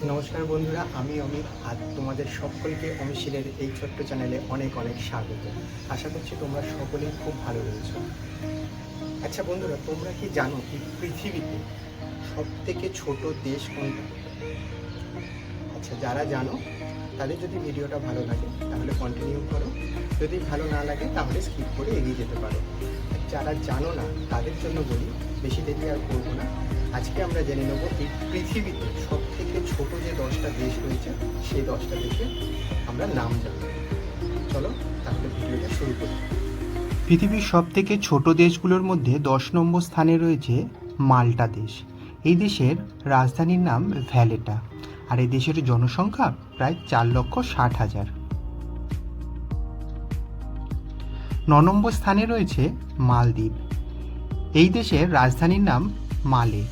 নমস্কার বন্ধুরা, আমি অমিত। আর তোমাদের সকলকে অমিশিলের এই ছোট্ট চ্যানেলে অনেক অনেক স্বাগত। আশা করছি তোমরা সকলেই খুব ভালো রয়েছো। আচ্ছা বন্ধুরা, তোমরা কি জানো এই পৃথিবীতে সব থেকে ছোট দেশ কোনটা? আচ্ছা, যারা জানো তাদের যদি ভিডিওটা ভালো লাগে তাহলে কন্টিনিউ করো, যদি ভালো না লাগে তাহলে স্কিপ করে এগিয়ে যেতে পারো। আর যারা জানো না তাদের জন্য বলি, বেশি দেরি আর করবো না। আজকে আমরা জেনে নেব এই পৃথিবীতে সব থেকে ছোট যে 10টা দেশ রয়েছে সেই 10টা দেশে আমরা নাম জানব। চলো তাহলে ভিডিওটা শুরু করি। পৃথিবীর সবথেকে ছোট দেশগুলোর মধ্যে 10 নম্বর স্থানে রয়েছে মাল্টা দেশ। এই দেশের রাজধানীর নাম ভ্যালেটা, আর এই দেশের জনসংখ্যা প্রায় 4,60,000। 9 নম্বর স্থানে রয়েছে মালদ্বীপ। এই দেশের রাজধানীর নাম মালে,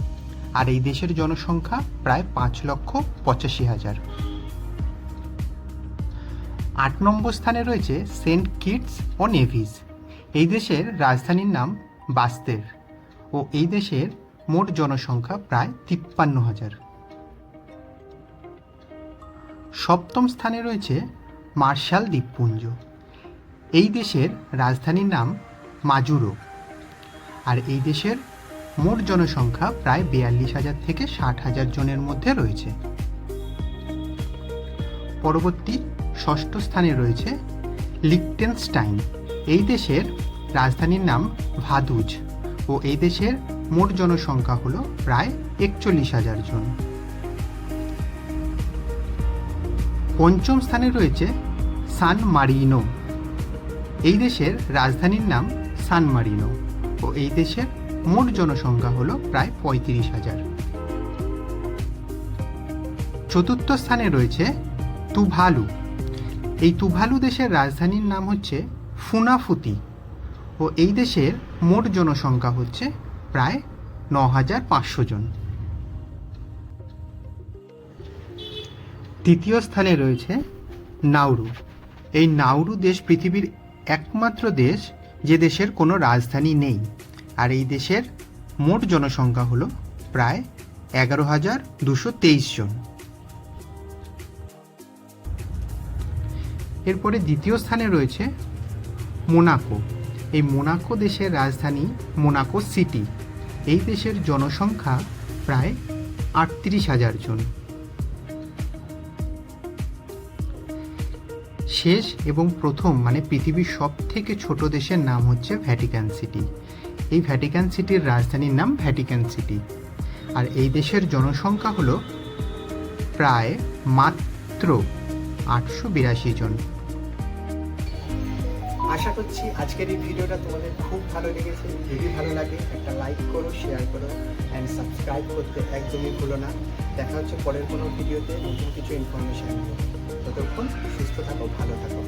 আর এই দেশের জনসংখ্যা প্রায় 5,85,000। 8 নম্বর স্থানে রয়েছে সেন্ট কিটস ও নেভিস। এই দেশের রাজধানীর নাম বাস্তের ও এই দেশের মোট জনসংখ্যা প্রায় 53,000। 7ম স্থানে রয়েছে মার্শাল দ্বীপপুঞ্জ। এই দেশের রাজধানীর নাম মাজুরো, আর এই দেশের মোট জনসংখ্যা প্রায় 42,000 থেকে 60,000 জনের মধ্যে রয়েছে। পরবর্তী 6ষ্ঠ স্থানে রয়েছে লিখটেনস্টাইন। এই দেশের রাজধানীর নাম ভাদুজ ও এই দেশের মোট জনসংখ্যা হল প্রায় 41,000 জন। 5ম স্থানে রয়েছে সান মারিনো। এই দেশের রাজধানীর নাম সান মারিনো ও এই দেশের মোট জনসংখ্যা হল প্রায় 35,000। 4র্থ স্থানে রয়েছে তুভালু। এই তুভালু দেশের রাজধানীর নাম হচ্ছে ফুনাফুতি ও এই দেশের মোট জনসংখ্যা হচ্ছে প্রায় 9,500 জন। 3য় স্থানে রয়েছে নাউরু। এই নাউরু দেশ পৃথিবীর একমাত্র দেশ যে দেশের কোনো রাজধানী নেই, আর এই দেশের মোট জনসংখ্যা হলো প্রায় 11,223 জন। এরপরে 2য় স্থানে রয়েছে মোনাকো। এই মোনাকো দেশের রাজধানী মোনাকো সিটি। এই দেশের জনসংখ্যা প্রায় 38,000 জন। শেষ এবং প্রথম মানে পৃথিবীর সব থেকে ছোট দেশের নাম হচ্ছে ভ্যাটিকান সিটি। এই ভ্যাটিকান সিটির রাজধানীর নাম ভ্যাটিকান সিটি, আর এই দেশের জনসংখ্যা হলো প্রায় মাত্র 882 জন। আশা করছি আজকের এই ভিডিওটা তোমাদের খুব ভালো লেগেছে। যদি ভালো লাগে একটা লাইক করো, শেয়ার করো অ্যান্ড সাবস্ক্রাইব করতে একদমই ভুলো না। দেখা হচ্ছে পরের কোনো ভিডিওতে নতুন কিছু ইনফরমেশন নিয়ে। ততক্ষণ সুস্থ থাকো, ভালো থাকো।